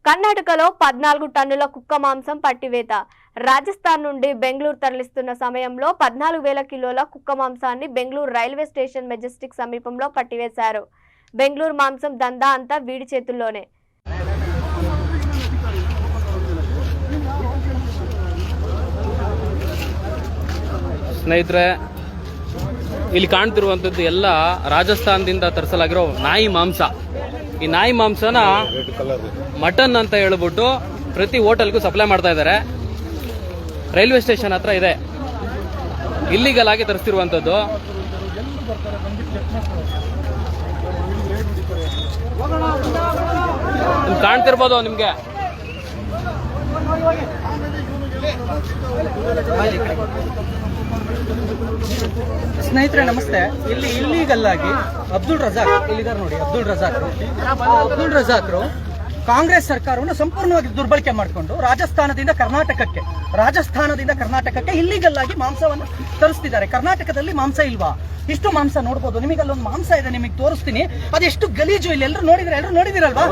కర్ణాటకలో 14 టన్నుల కుక్క మాంసం పట్టివేత. రాజస్థాన్ నుండి బెంగళూరు తరలిస్తున్న సమయంలో 14,000 కిలోల కుక్క మాంసాన్ని బెంగళూరు రైల్వే స్టేషన్ మెజెస్టిక్ సమీపంలో పట్టివేశారు. బెంగళూరు మాంసం దందా అంతా వీడి చేతుల్లోనే. ಸ್ನೇಹಿತರೆ, ಇಲ್ಲಿ ಕಾಣ್ತಿರುವಂಥದ್ದು ಎಲ್ಲ ರಾಜಸ್ಥಾನದಿಂದ ತರಿಸಲಾಗಿರೋ ನಾಯಿ ಮಾಂಸ. ಈ ನಾಯಿ ಮಾಂಸನ ಮಟನ್ ಅಂತ ಹೇಳ್ಬಿಟ್ಟು ಪ್ರತಿ ಹೋಟೆಲ್ಗೂ ಸಪ್ಲೈ ಮಾಡ್ತಾ ಇದ್ದಾರೆ. ರೈಲ್ವೆ ಸ್ಟೇಷನ್ ಹತ್ರ ಇದೆ. ಇಲ್ಲಿಗಲ್ ಆಗಿ ತರಿಸ್ತಿರುವಂಥದ್ದು. ಕಾಣ್ತಿರ್ಬೋದು ನಿಮ್ಗೆ. ಸ್ನೇಹಿತರೆ ನಮಸ್ತೆ. ಇಲ್ಲಿ ಇಲ್ಲಿಗಲ್ ಆಗಿ ಅಬ್ದುಲ್ ರಜಾಕ್ ಇಲ್ಲಿದ್ದಾರೆ ನೋಡಿ. ಅಬ್ದುಲ್ ರಜಾಕ್ರು ಕಾಂಗ್ರೆಸ್ ಸರ್ಕಾರವನ್ನು ಸಂಪೂರ್ಣವಾಗಿ ದುರ್ಬಳಕೆ ಮಾಡಿಕೊಂಡು ರಾಜಸ್ಥಾನದಿಂದ ಕರ್ನಾಟಕಕ್ಕೆ ಇಲ್ಲಿಗಲ್ ಆಗಿ ಮಾಂಸವನ್ನು ತರಿಸ್ತಿದ್ದಾರೆ. ಕರ್ನಾಟಕದಲ್ಲಿ ಮಾಂಸ ಇಲ್ವಾ? ಇಷ್ಟು ಮಾಂಸ ನೋಡ್ಬೋದು. ನಿಮಗೆ ಅಲ್ಲೊಂದು ಮಾಂಸ ಇದೆ, ನಿಮಗೆ ತೋರಿಸ್ತೀನಿ. ಅದೆಷ್ಟು ಗಲೀಜು. ಇಲ್ಲಿ ಎಲ್ಲರೂ ನೋಡಿದಿರಲ್ವಾ?